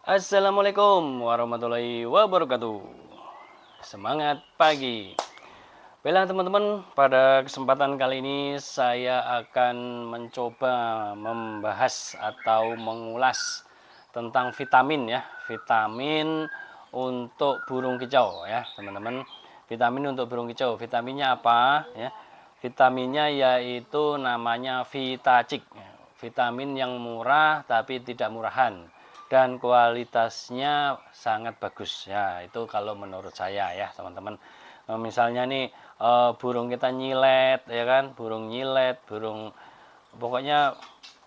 Assalamualaikum warahmatullahi wabarakatuh. Semangat pagi. Baiklah teman-teman, pada kesempatan kali ini saya akan mencoba membahas atau mengulas tentang vitamin ya. Vitamin untuk burung kicau ya, teman-teman. Vitamin untuk burung kicau. Vitaminnya apa ya? Vitaminnya yaitu namanya Vitacik. Vitamin yang murah tapi tidak murahan dan kualitasnya sangat bagus ya, itu kalau menurut saya ya teman-teman. Misalnya nih burung kita nyilet ya kan, burung nyilet, burung pokoknya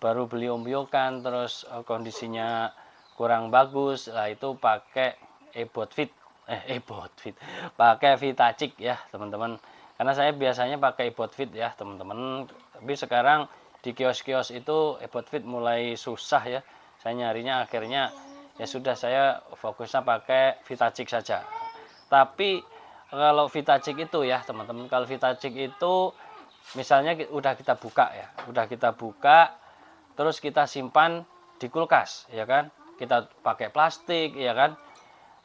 baru beli ombyokan terus kondisinya kurang bagus lah, itu pakai ebot fit pakai Vitacik ya teman-teman, karena saya biasanya pakai ebot fit ya teman-teman, tapi sekarang di kios-kios itu ebot fit mulai susah ya, saya nyarinya akhirnya ya sudah, saya fokusnya pakai Vitacik saja. Tapi kalau Vitacik itu ya teman-teman, kalau Vitacik itu misalnya udah kita buka ya, udah kita buka terus kita simpan di kulkas ya kan, kita pakai plastik ya kan,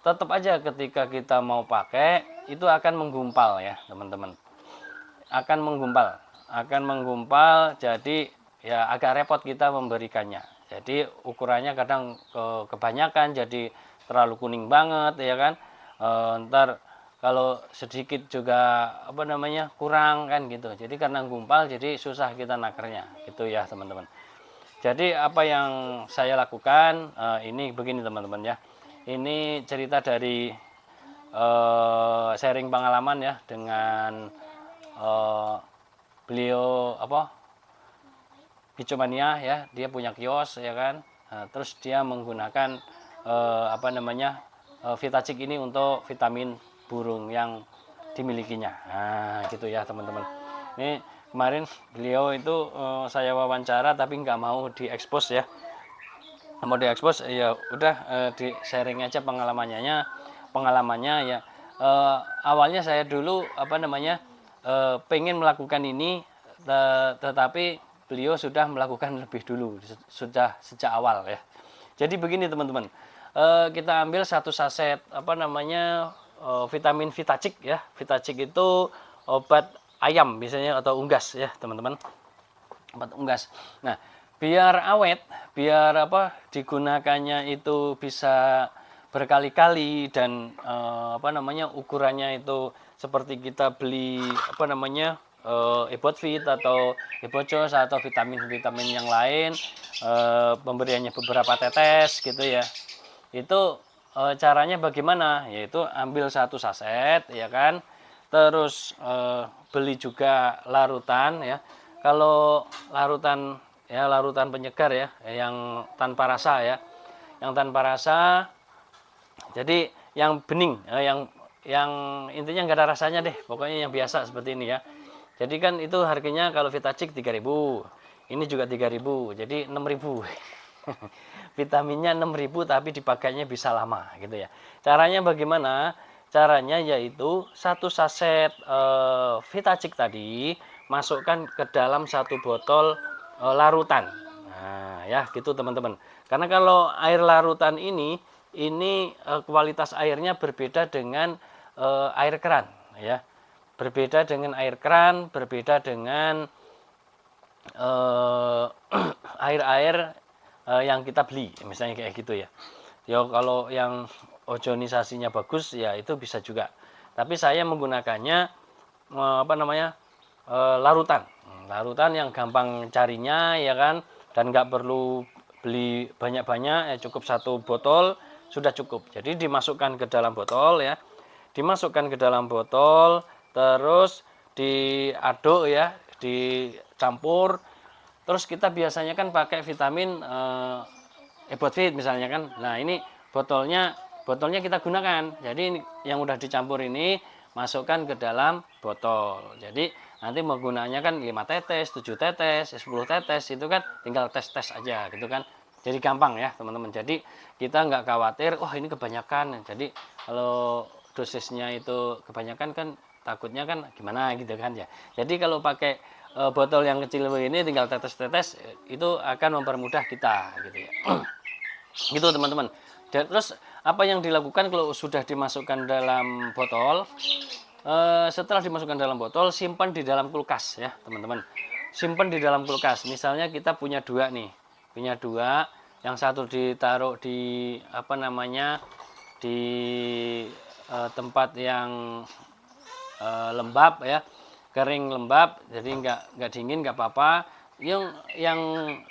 tetap aja ketika kita mau pakai itu akan menggumpal ya teman-teman, akan menggumpal, jadi ya agak repot kita memberikannya. Jadi ukurannya kadang kebanyakan, jadi terlalu kuning banget ya kan. Ntar kalau sedikit juga kurang kan gitu. Jadi karena gumpal jadi susah kita nakernya gitu ya teman-teman. Jadi apa yang saya lakukan ini begini teman-teman ya. Ini cerita dari sharing pengalaman ya dengan beliau Kicomania ya, dia punya kios ya kan. Terus dia menggunakan Vitacik ini untuk vitamin burung yang dimilikinya. Nah, gitu ya teman-teman. Ini kemarin beliau itu saya wawancara tapi nggak mau diekspos ya. Mau diekspos ya udah, di sharing aja pengalamannya ya. Awalnya saya dulu pengen melakukan ini, tetapi beliau sudah melakukan lebih dulu, sudah sejak awal ya. Jadi begini teman-teman, kita ambil satu saset vitamin Vitacik ya. Vitacik itu obat ayam biasanya atau unggas ya teman-teman, obat unggas. Nah, biar awet, biar digunakannya itu bisa berkali-kali dan ukurannya itu seperti kita beli ebot fit atau ebocos atau vitamin-vitamin yang lain, pemberiannya beberapa tetes gitu ya. Itu caranya bagaimana? Yaitu ambil satu saset ya kan, terus beli juga larutan ya. Kalau larutan ya, larutan penyegar ya, yang tanpa rasa ya, yang tanpa rasa, jadi yang bening, yang intinya nggak ada rasanya deh, pokoknya yang biasa seperti ini ya. Jadi kan itu harganya kalau Vitacik 3.000, ini juga 3.000, jadi 6.000. Vitaminnya 6.000 tapi dipakainya bisa lama gitu ya. Caranya bagaimana? Caranya yaitu satu saset Vitacik tadi masukkan ke dalam satu botol larutan. Nah, ya gitu teman-teman. Karena kalau air larutan ini kualitas airnya berbeda dengan air keran ya. Berbeda dengan air keran, berbeda dengan air-air yang kita beli, misalnya kayak gitu ya. Ya kalau yang ozonisasinya bagus ya itu bisa juga. Tapi saya menggunakannya larutan. Larutan yang gampang carinya ya kan, dan nggak perlu beli banyak-banyak ya, cukup satu botol sudah cukup. Jadi dimasukkan ke dalam botol ya. Dimasukkan ke dalam botol, terus diaduk ya, dicampur. Terus kita biasanya kan pakai vitamin ebot fit misalnya kan. Nah, ini botolnya kita gunakan. Jadi yang udah dicampur ini masukkan ke dalam botol. Jadi nanti menggunanya kan 5 tetes, 7 tetes, 10 tetes, itu kan tinggal tes-tes aja gitu kan. Jadi gampang ya teman-teman. Jadi kita nggak khawatir, wah ini kebanyakan. Jadi kalau dosisnya itu kebanyakan kan takutnya kan gimana gitu kan ya. Jadi kalau pakai botol yang kecil ini tinggal tetes-tetes, itu akan mempermudah kita gitu ya. Gitu teman-teman. Dan terus apa yang dilakukan kalau sudah dimasukkan dalam botol? Setelah dimasukkan dalam botol, simpan di dalam kulkas ya teman-teman. Simpan di dalam kulkas. Misalnya kita punya dua nih, punya dua, yang satu ditaruh di apa namanya di tempat yang lembab ya, kering lembab, jadi nggak dingin nggak apa-apa. Yang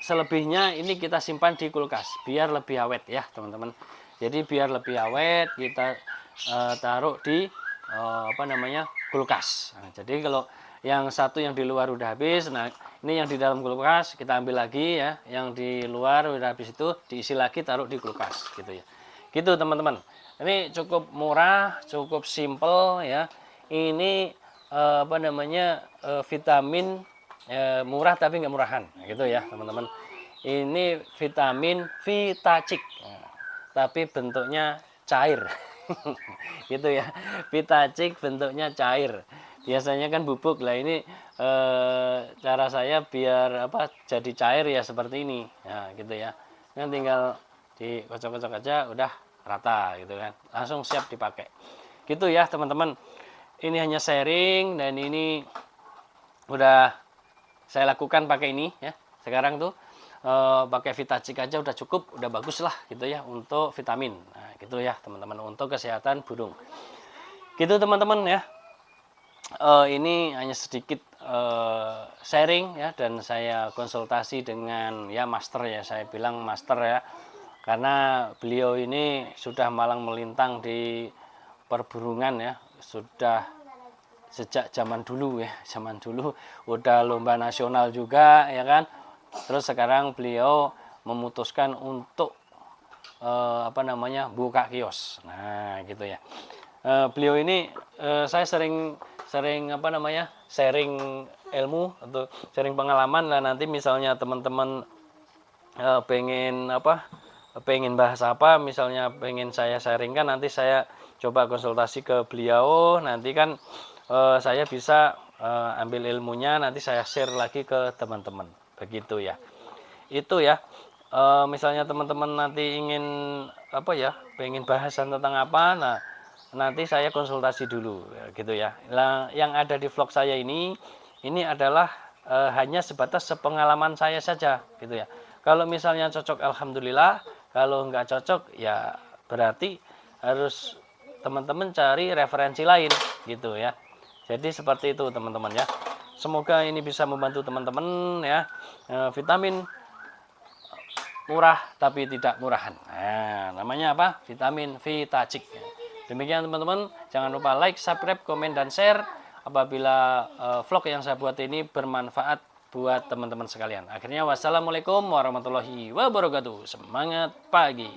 selebihnya ini kita simpan di kulkas biar lebih awet ya teman-teman. Jadi biar lebih awet kita taruh di apa namanya kulkas. Nah, jadi kalau yang satu yang di luar udah habis, nah ini yang di dalam kulkas kita ambil lagi ya, yang di luar udah habis itu diisi lagi taruh di kulkas gitu ya. Gitu teman-teman. Ini cukup murah, cukup simple ya. Ini apa namanya vitamin murah tapi nggak murahan gitu ya teman-teman. Ini vitamin Vitacik tapi bentuknya cair gitu ya. Vitacik bentuknya cair, biasanya kan bubuk lah, ini cara saya biar apa jadi cair ya seperti ini ya gitu ya. Kan tinggal dikocok-kocok aja udah rata gitu kan, langsung siap dipakai gitu ya teman-teman. Ini hanya sharing dan ini udah saya lakukan pakai ini ya. Sekarang tuh pakai Vitacik aja udah cukup, udah bagus lah gitu ya untuk vitamin. Nah, gitu ya teman-teman untuk kesehatan burung. Gitu teman-teman ya. Ini hanya sedikit sharing ya, dan saya konsultasi dengan ya master ya, saya bilang master ya. Karena beliau ini sudah malang melintang di perburungan ya, sudah sejak zaman dulu ya, zaman dulu udah lomba nasional juga ya kan. Terus sekarang beliau memutuskan untuk apa namanya buka kios. Nah gitu ya. Beliau ini saya sering apa namanya sharing ilmu atau sharing pengalaman lah. Nanti misalnya teman-teman pengen apa, pengen bahas apa, misalnya pengen saya sharingkan, nanti saya coba konsultasi ke beliau, nanti kan saya bisa ambil ilmunya, nanti saya share lagi ke teman-teman begitu ya. Itu ya, misalnya teman-teman nanti ingin apa ya, pengen bahasan tentang apa, nah nanti saya konsultasi dulu gitu ya. Nah, yang ada di vlog saya ini adalah hanya sebatas sepengalaman saya saja gitu ya. Kalau misalnya cocok alhamdulillah, kalau nggak cocok ya berarti harus teman-teman cari referensi lain gitu ya. Jadi seperti itu teman-teman ya. Semoga ini bisa membantu teman-teman ya. Vitamin murah tapi tidak murahan. Nah, namanya apa? Vitamin Vitacik. Demikian teman-teman, jangan lupa like, subscribe, komen, dan share apabila vlog yang saya buat ini bermanfaat buat teman-teman sekalian. Akhirnya wassalamualaikum warahmatullahi wabarakatuh. Semangat pagi.